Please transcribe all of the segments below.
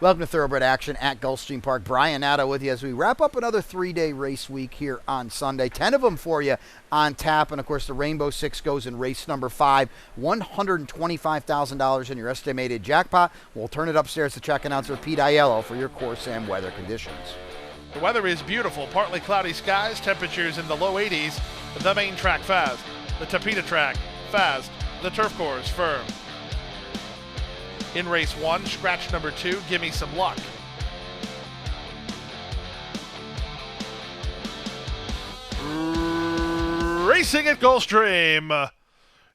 Welcome to Thoroughbred Action at Gulfstream Park. Brian Natta with you as we wrap up another three-day race week here on Sunday. 10 of them for you on tap. And, of course, the Rainbow Six goes in race number 5. $125,000 in your estimated jackpot. We'll turn it upstairs to track announcer Pete Aiello for your course and weather conditions. The weather is beautiful. Partly cloudy skies. Temperatures in the low 80s. The main track fast. The Tapeta track fast. The turf course firm. In race 1, scratch number 2, Gimme Some Luck. Racing at Gulfstream.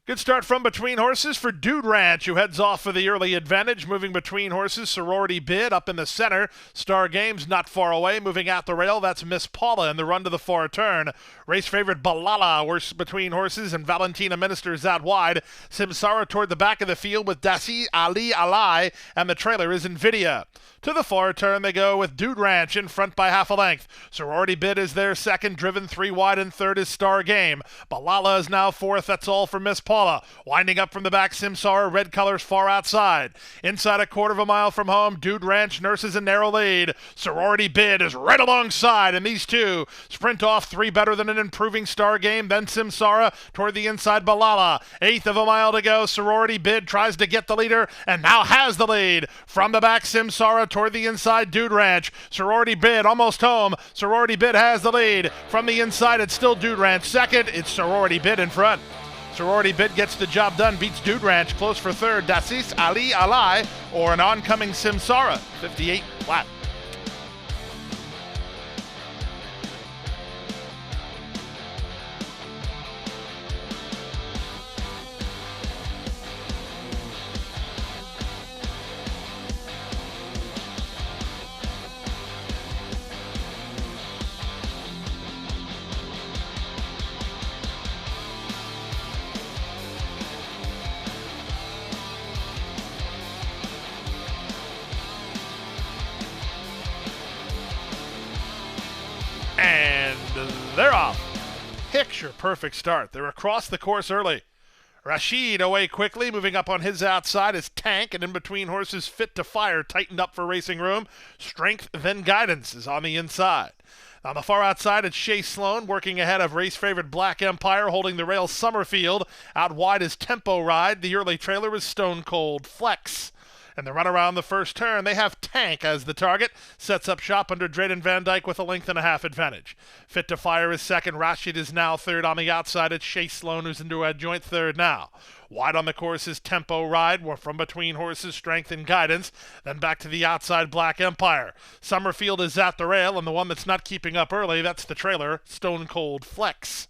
Good start from between horses for Dude Ranch, who heads off for the early advantage. Moving between horses, Sorority Bid up in the center. Star Games not far away. Moving at the rail, that's Miss Paula in the run to the far turn. Race favorite Balala works between horses, and Valentina Ministers out wide. Simsara toward the back of the field with Dasi Ali Alai, and the trailer is Nvidia. To the far turn they go with Dude Ranch in front by half a length. Sorority Bid is there second, driven 3 wide, and third is Star Game. Balala is now fourth. That's all for Miss Paula. Winding up from the back, Simsara, red colors far outside. Inside a quarter of a mile from home, Dude Ranch nurses a narrow lead. Sorority Bid is right alongside, and these two sprint off 3 better than an improving Star Game. Then Simsara toward the inside, Balala. Eighth of a mile to go. Sorority Bid tries to get the leader and now has the lead. From the back, Simsara toward the inside, Dude Ranch. Sorority Bid almost home. Sorority Bid has the lead. From the inside, it's still Dude Ranch second. It's Sorority Bid in front. Sorority Bid gets the job done, beats Dude Ranch, close for third, Dasis Ali Alai, or an oncoming Simsara, 58 flat. And they're off. Picture perfect start. They're across the course early. Rashid away quickly, moving up on his outside is Tank, and in between horses Fit to Fire tightened up for racing room. Strength then Guidance is on the inside. On the far outside, it's Shea Sloan working ahead of race favorite Black Empire, holding the rail Summerfield. Out wide is Tempo Ride. The early trailer is Stone Cold Flex. And the run around the first turn, they have Tank as the target. Sets up shop under Drayden Van Dyke with a length and a half advantage. Fit to Fire is second. Rashid is now third. On the outside, it's Shea Sloan, who's into a joint third now. Wide on the course is Tempo Ride, from between horses, Strength and Guidance. Then back to the outside, Black Empire. Summerfield is at the rail, and the one that's not keeping up early, that's the trailer, Stone Cold Flex.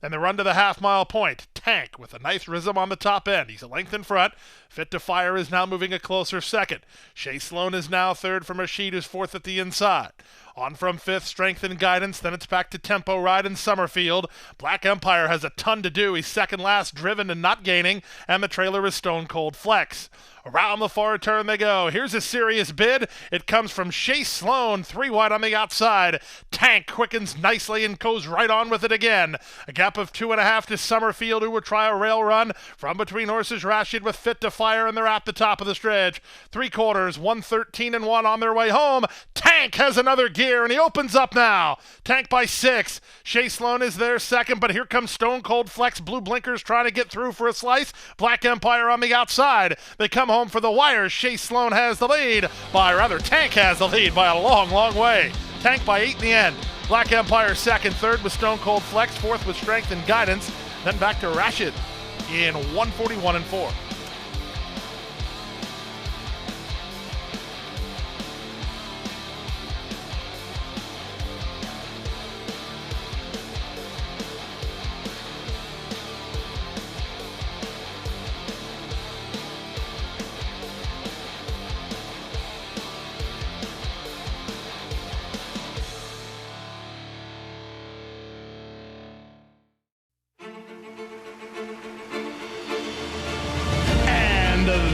And the run to the half-mile point, Tank with a nice rhythm on the top end. He's a length in front. Fit to Fire is now moving a closer second. Shea Sloan is now third from Rashid, who's fourth at the inside. On from fifth, Strength and Guidance. Then it's back to Tempo Ride and Summerfield. Black Empire has a ton to do. He's second last, driven and not gaining. And the trailer is Stone Cold Flex. Around the far turn they go. Here's a serious bid. It comes from Shea Sloan, 3 wide on the outside. Tank quickens nicely and goes right on with it again. A gap of 2.5 to Summerfield, who will try a rail run. From between horses, Rashid with Fit to Fire, and they're at the top of the stretch. 3/4, 113 and 1 on their way home. Tank has another gear, and he opens up now. Tank by 6. Shea Sloan is there second, but here comes Stone Cold Flex. Blue blinkers trying to get through for a slice. Black Empire on the outside. They come home for the wires. Shea Sloan has the lead Tank has the lead by a long, long way. Tank by 8 in the end. Black Empire second, third with Stone Cold Flex, fourth with Strength and Guidance. Then back to Rashid in 141 and 4.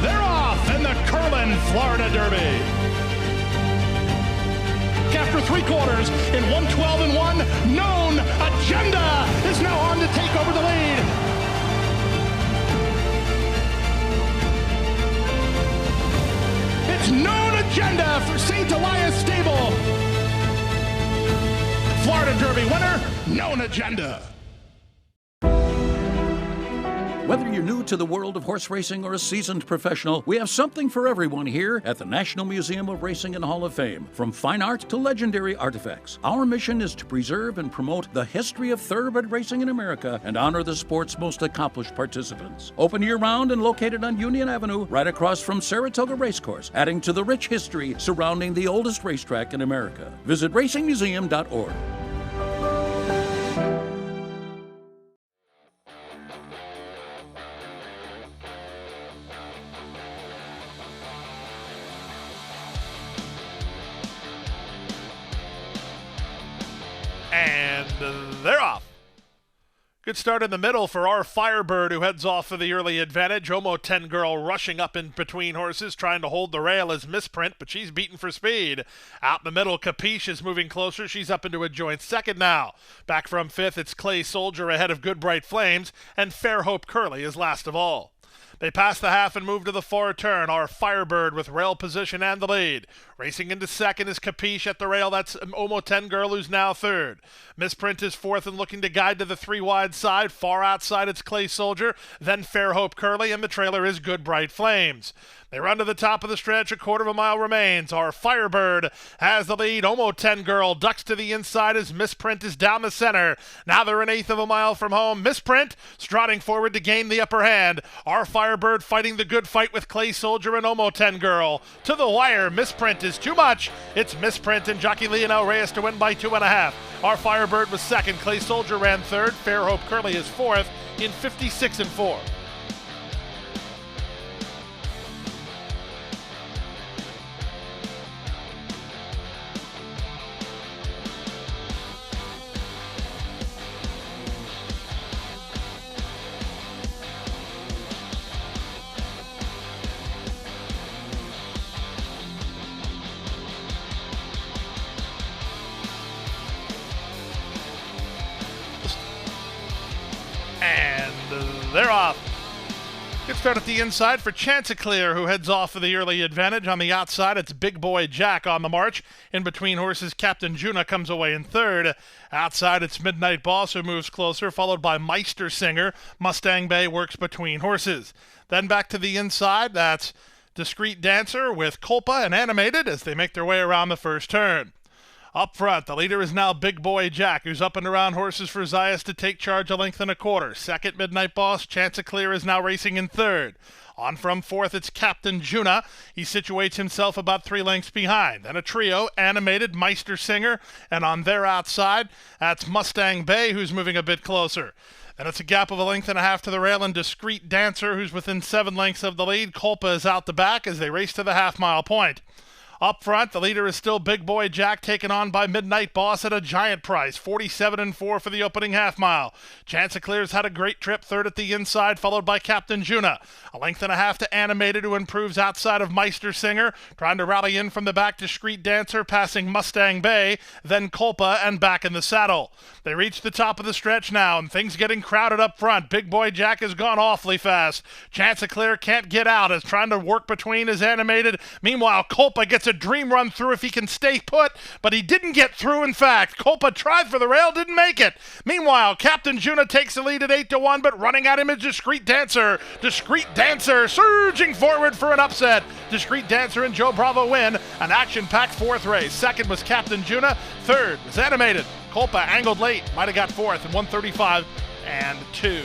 They're off in the Curlin, Florida Derby. After 3/4 in 112 and 1, Known Agenda is now on to take over the lead. It's Known Agenda St. Elias Stable. Florida Derby winner, Known Agenda. Whether you're new to the world of horse racing or a seasoned professional, we have something for everyone here at the National Museum of Racing and Hall of Fame. From fine art to legendary artifacts, our mission is to preserve and promote the history of thoroughbred racing in America and honor the sport's most accomplished participants. Open year-round and located on Union Avenue, right across from Saratoga Racecourse, adding to the rich history surrounding the oldest racetrack in America. Visit racingmuseum.org. And they're off. Good start in the middle for our Firebird, who heads off for the early advantage. Omo 10 Girl rushing up in between horses, trying to hold the rail as Misprint, but she's beaten for speed. Out in the middle, Capiche is moving closer. She's up into a joint second now. Back from fifth, it's Clay Soldier ahead of Good Bright Flames, and Fair Hope Curley is last of all. They pass the half and move to the far turn. Our Firebird with rail position and the lead. Racing into second is Capiche at the rail. That's Omo 10 Girl, who's now third. Misprint is fourth and looking to guide to the three wide side. Far outside, it's Clay Soldier, then Fair Hope Curley, and the trailer is Good Bright Flames. They run to the top of the stretch. A quarter of a mile remains. Our Firebird has the lead. Omo 10 Girl ducks to the inside as Misprint is down the center. Now they're an eighth of a mile from home. Misprint striding forward to gain the upper hand. Our Firebird fighting the good fight with Clay Soldier and Omo 10 Girl. To the wire, Misprint is too much. It's Misprint and Jockey Leonel Reyes to win by 2.5. Our Firebird was second. Clay Soldier ran third. Fair Hope Curley is fourth in 56-4. And they're off. Good start at the inside for Chanticleer, who heads off for the early advantage. On the outside, it's Big Boy Jack on the march. In between horses, Captain Juna comes away in third. Outside, it's Midnight Boss, who moves closer, followed by Meister Singer. Mustang Bay works between horses. Then back to the inside, that's Discreet Dancer with Culpa and Animated as they make their way around the first turn. Up front, the leader is now Big Boy Jack, who's up and around horses for Zayas to take charge a length and a quarter. Second, Midnight Boss. Chanticleer is now racing in third. On from fourth, it's Captain Juna. He situates himself about 3 lengths behind. Then a trio, Animated, Meister Singer, and on their outside, that's Mustang Bay, who's moving a bit closer. Then it's a gap of 1.5 lengths to the rail, and Discreet Dancer, who's within 7 lengths of the lead. Culpa is out the back as they race to the half-mile point. Up front, the leader is still Big Boy Jack, taken on by Midnight Boss at a giant price, 47-4 for the opening half mile. Chanticleer's had a great trip, third at the inside, followed by Captain Juna. 1.5 lengths to Animated, who improves outside of Meister Singer, trying to rally in from the back. Discreet Dancer, passing Mustang Bay, then Culpa, and back in the saddle. They reach the top of the stretch now, and things getting crowded up front. Big Boy Jack has gone awfully fast. Chanticleer can't get out, is trying to work between his Animated. Meanwhile, Culpa gets a dream run through if he can stay put, but he didn't get through. In fact, Culpa tried for the rail, didn't make it. Meanwhile, Captain Juna takes the lead at 8-1, but running at him is Discreet Dancer. Discreet Dancer surging forward for an upset. Discreet Dancer and Joe Bravo win an action-packed fourth race. Second was Captain Juna. Third was Animated. Culpa angled late, might have got fourth in 1:35.2.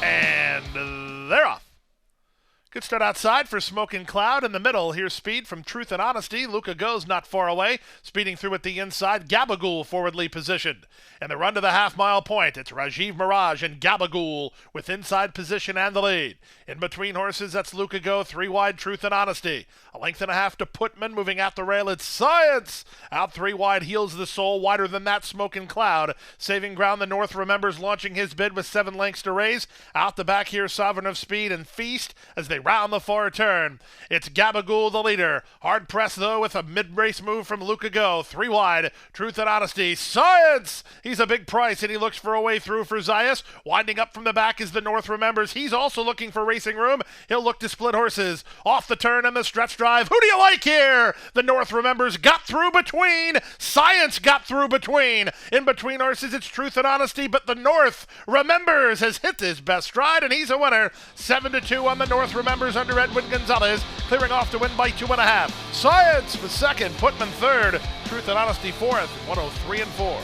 And they're off. Start outside for Smoking Cloud. In the middle, here's speed from Truth and Honesty. Luca goes not far away, speeding through at the inside. Gabagool forwardly positioned. And the run to the half-mile point, it's Rajiv Mirage and Gabagool with inside position and the lead. In between horses, that's Luca Go, 3 wide, Truth and Honesty. A length and a half to Putman, moving at the rail, it's Science! Out 3 wide, Heals the Soul, wider than that, Smoking Cloud. Saving ground, the North Remembers, launching his bid with 7 lengths to raise. Out the back here, Sovereign of Speed and Feast as they round the far turn. It's Gabagool, the leader. Hard press, though, with a mid-race move from Luca Go. 3 wide, Truth and Honesty. Science! He's a big price, and he looks for a way through for Zayas. Winding up from the back is the North Remembers. He's also looking for racing room. He'll look to split horses. Off the turn and the stretch drive. Who do you like here? The North Remembers got through between. Science got through between. In between horses, it's Truth and Honesty, but the North Remembers has hit his best stride, and he's a winner. 7-2 on the North Remembers under Edwin Gonzalez, clearing off to win by 2.5. Science was second, Putman third, Truth and Honesty fourth, 103 and 4.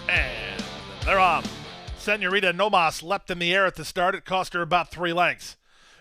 And they're off. Senorita Nomas leapt in the air at the start. It cost her about 3 lengths.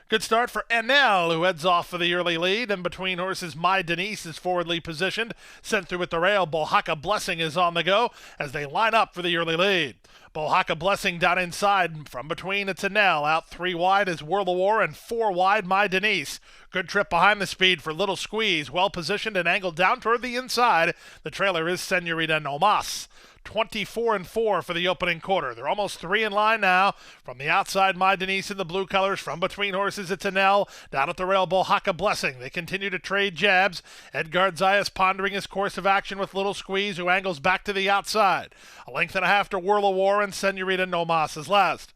Good start for Enel, who heads off for the early lead. And between horses, My Denise is forwardly positioned. Sent through at the rail, Bohaka Blessing is on the go as they line up for the early lead. Bohaka Blessing down inside. From between, it's Enel. Out 3 wide is World of War, and 4 wide, My Denise. Good trip behind the speed for Little Squeeze. Well positioned and angled down toward the inside. The trailer is Senorita Nomas. 24 and 4 for the opening quarter. They're almost 3 in line now. From the outside, My Denise in the blue colors. From between horses, it's Enel. Down at the rail, Bohaka Blessing. They continue to trade jabs. Edgar Zayas pondering his course of action with Little Squeeze, who angles back to the outside. A length and a half to Whirl of War, and Senorita Nomas is last.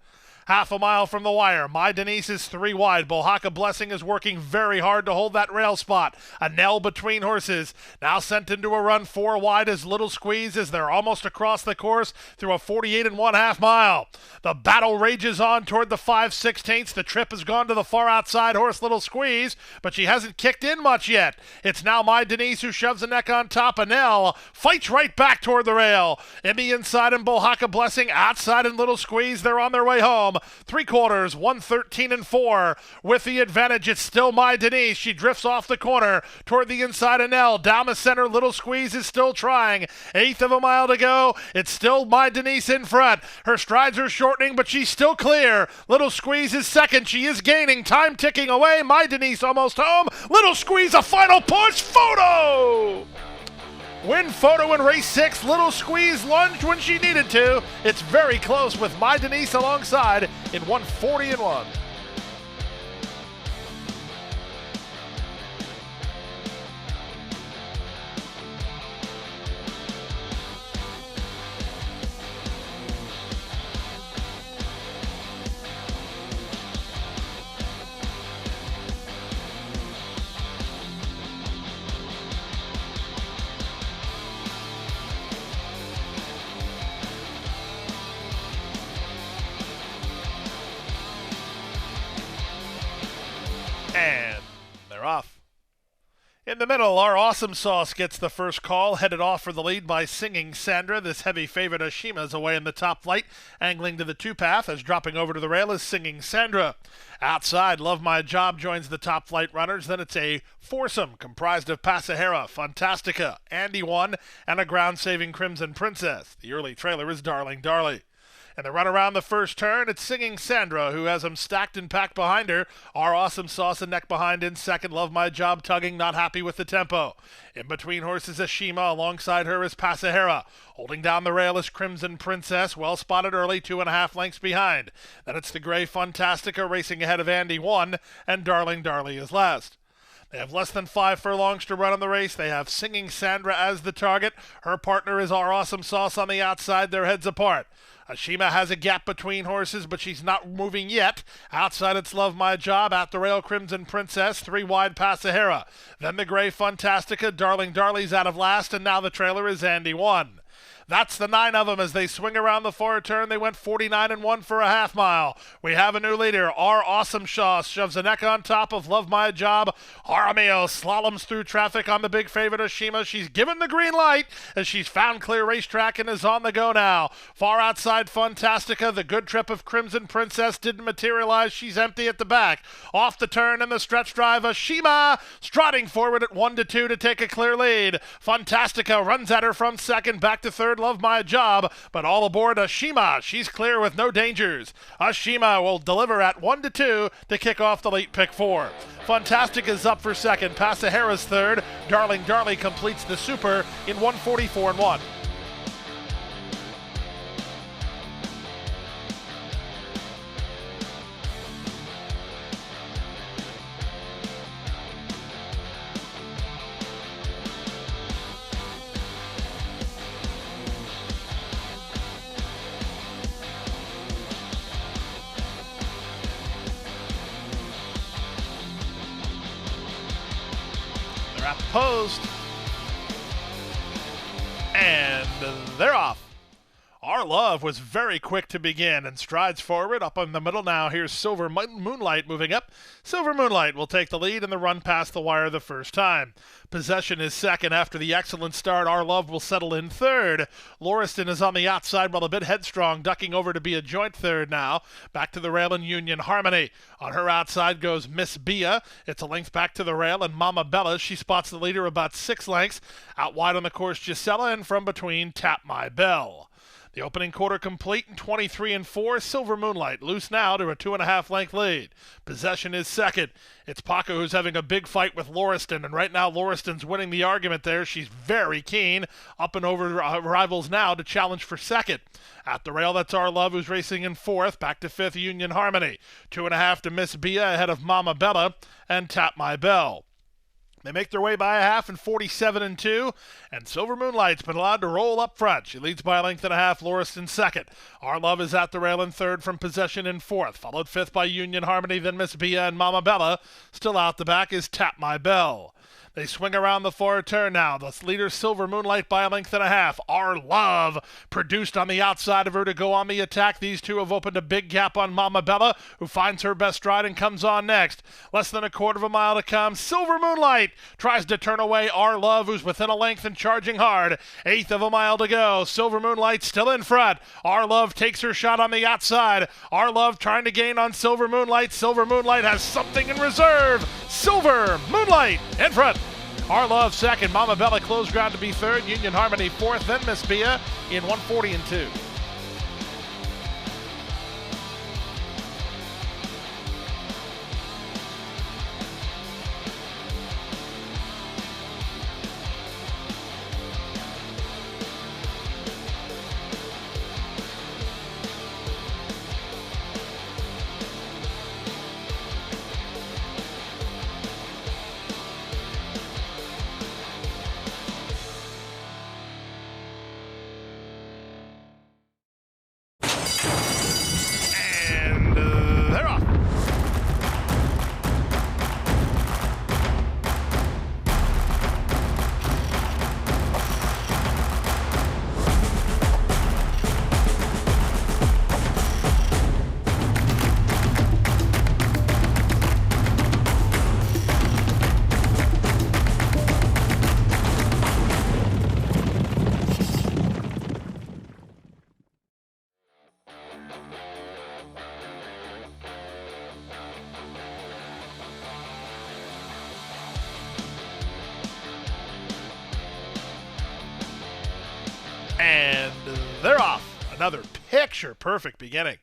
Half a mile from the wire. My Denise is 3 wide. Bohaka Blessing is working very hard to hold that rail spot. A knell between horses. Now sent into a run 4 wide as Little Squeeze as they're almost across the course through a 48 1/2 mile. The battle rages on toward the 5/16. The trip has gone to the far outside horse Little Squeeze, but she hasn't kicked in much yet. It's now My Denise who shoves the neck on top. Enel fights right back toward the rail. In the inside and Bohaka Blessing outside and Little Squeeze. They're on their way home. 3/4, 113 and 4. With the advantage, it's still My Denise. She drifts off the corner toward the inside of Nell. Down the center, Little Squeeze is still trying. 1/8 of a mile to go. It's still My Denise in front. Her strides are shortening, but she's still clear. Little Squeeze is second. She is gaining. Time ticking away. My Denise almost home. Little Squeeze, a final push. Photo! Win photo in race 6. Little Squeeze lunged when she needed to. It's very close with My Denise alongside in 140 and 1. And they're off. In In the middle, our Awesome Sauce gets the first call, headed off for the lead by Singing Sandra. This heavy favorite Ashima's away in the top flight, angling to the two-path as dropping over to the rail is Singing Sandra. Outside, Love My Job joins the top flight runners. Then it's a foursome comprised of Pasajera, Fantastica, Andy One, and a ground-saving Crimson Princess. The early trailer is Darling Darling. And the run around the first turn, it's Singing Sandra, who has them stacked and packed behind her. Our Awesome Sauce and neck behind in second. Love My Job tugging, not happy with the tempo. In between horses, Ashima. Alongside her is Pasajera. Holding down the rail is Crimson Princess. Well spotted early, 2.5 lengths behind. Then it's the gray Fantastica racing ahead of Andy One, and Darling Darling is last. They have less than 5 furlongs to run on the race. They have Singing Sandra as the target. Her partner is Our Awesome Sauce on the outside. Their heads apart. Ashima has a gap between horses, but she's not moving yet. Outside, it's Love My Job. At the rail, Crimson Princess. 3 wide, Pasajera. Then the gray Fantastica. Darling Darley's out of last, and now the trailer is Andy One. That's the 9 of them as they swing around the far turn. They went 49-1 for a half mile. We have a new leader. Our Awesome Sauce shoves a neck on top of Love My Job. Arameo slaloms through traffic on the big favorite Ashima. She's given the green light as she's found clear racetrack and is on the go now. Far outside Fantastica. The good trip of Crimson Princess didn't materialize. She's empty at the back. Off the turn in the stretch drive, Ashima striding forward at 1-2 to take a clear lead. Fantastica runs at her from second, back to third. Love My Job, but all aboard Ashima. She's clear with no dangers. Ashima will deliver at 1-2 to kick off the late pick 4. Fantastic is up for second. Pasajera's third. Darling Darling completes the super in 1:44-1. At the post, and they're off. Our Love was very quick to begin and strides forward. Up in the middle now, here's Silver Moonlight moving up. Silver Moonlight will take the lead in the run past the wire the first time. Possession is second. After the excellent start, Our Love will settle in third. Lauriston is on the outside while a bit headstrong, ducking over to be a joint third now. Back to the rail in Union Harmony. On her outside goes Miss Bia. It's a length back to the rail, and Mama Bella, she spots the leader about 6 lengths. Out wide on the course, Gisela, and from between, Tap My Bell. The opening quarter complete in 23-4. Silver Moonlight loose now to a 2.5 length lead. Possession is second. It's Paco who's having a big fight with Lauriston, and right now Lauriston's winning the argument there. She's very keen. Up and over rivals now to challenge for second. At the rail, that's Our Love who's racing in fourth. Back to fifth, Union Harmony. 2.5 to Miss Bia ahead of Mama Bella and Tap My Bell. They make their way by a half in 47-2, and Silver Moonlight's been allowed to roll up front. She leads by a length and a half, Lauriston second. Our Love is at the rail in third from Possession in fourth, followed fifth by Union Harmony, then Miss Bia and Mama Bella. Still out the back is Tap My Bell. They swing around the far turn now. The leader, Silver Moonlight, by a length and a half. Our Love produced on the outside of her to go on the attack. These two have opened a big gap on Mama Bella, who finds her best stride and comes on next. Less than a quarter of a mile to come. Silver Moonlight tries to turn away Our Love, who's within a length and charging hard. 1/8 of a mile to go. Silver Moonlight still in front. Our Love takes her shot on the outside. Our Love trying to gain on Silver Moonlight. Silver Moonlight has something in reserve. Silver Moonlight in front. Our Love second. Mama Bella closed ground to be third. Union Harmony fourth. Then Miss Bia in 1:40-2. picture-perfect beginning.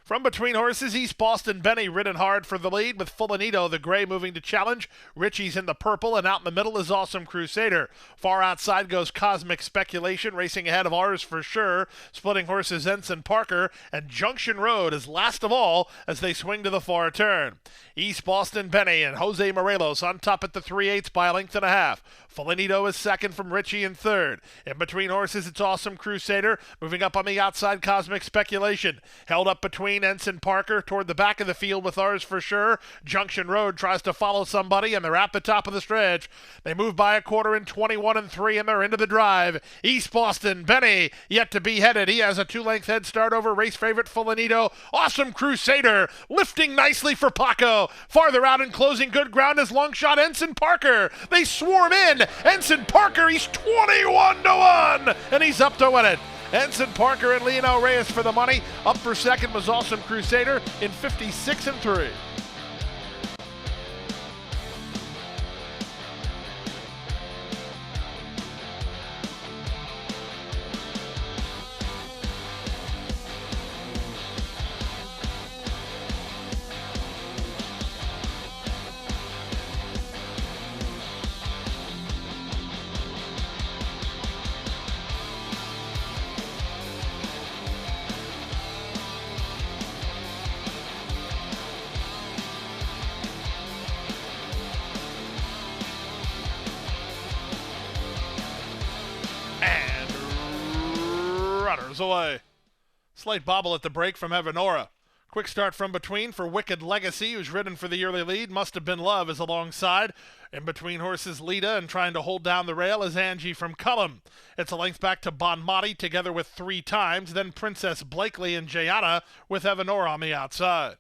From between horses, East Boston Benny ridden hard for the lead, with Fulanito, the gray, moving to challenge. Richie's in the purple, and out in the middle is Awesome Crusader. Far outside goes Cosmic Speculation, racing ahead of Ours for Sure. Splitting horses Ensign Parker, and Junction Road is last of all as they swing to the far turn. East Boston Benny and Jose Morelos on top at the 3/8 by a length and a half. Fulanito is second from Richie in third. In between horses, it's Awesome Crusader. Moving up on the outside, Cosmic Speculation. Held up between Ensign Parker toward the back of the field with Ours for Sure. Junction Road tries to follow somebody, and they're at the top of the stretch. They move by a quarter in 21 3, and they're into the drive. East Boston Benny yet to be headed. He has a 2-length head start over race favorite Fulanito. Awesome Crusader lifting nicely for Paco. Farther out and closing good ground is long shot Ensign Parker. They swarm in. Ensign Parker, he's 21-1, and he's up to win it. Ensign Parker and Leonel Reyes for the money. Up for second was Awesome Crusader in 56 3. Runners away. Slight bobble at the break from Evanora. Quick start from between for Wicked Legacy, who's ridden for the early lead. Must Have Been Love is alongside. In between horses, Lita, and trying to hold down the rail is Angie from Cullum. It's a length back to Bon Mati together with 3 times, then Princess Blakely and Jayana with Evanora on the outside.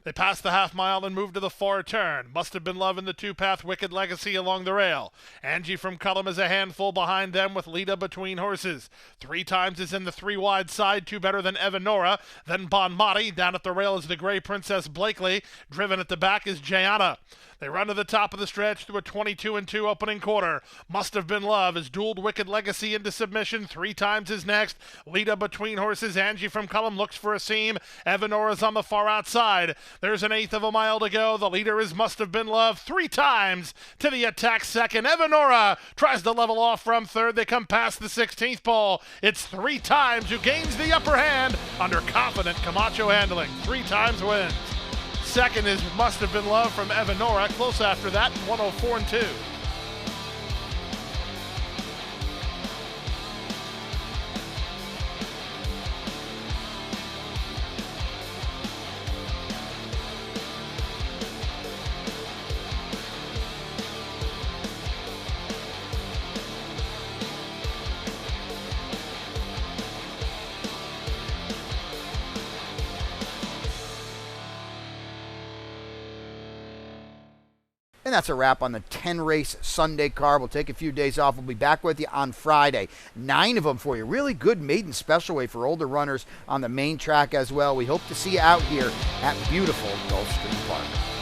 They pass the half mile and move to the far turn. Must Have Been Love in the 2-path, Wicked Legacy along the rail. Angie from Cullum is a handful behind them with Lita between horses. 3 times is in the 3 wide side, 2 better than Evanora. Then Bon Mati. Down at the rail is the gray Princess Blakely. Driven at the back is Jayana. They run to the top of the stretch through a 22-2 opening quarter. Must Have Been Love is dueled Wicked Legacy into submission. 3 times is next. Lita between horses. Angie from Cullum looks for a seam. Evanora's on the far outside. There's an 1/8 of a mile to go. The leader is Must Have Been Love. 3 times to the attack second. Evanora tries to level off from third. They come past the 16th pole. It's 3 times who gains the upper hand under confident Camacho handling. 3 times wins. Second is Must Have Been Love from Evanora. Close after that, 104-2. And that's a wrap on the 10-race Sunday card. We'll take a few days off. We'll be back with you on Friday. 9 of them for you. Really good maiden special weight for older runners on the main track as well. We hope to see you out here at beautiful Gulfstream Park.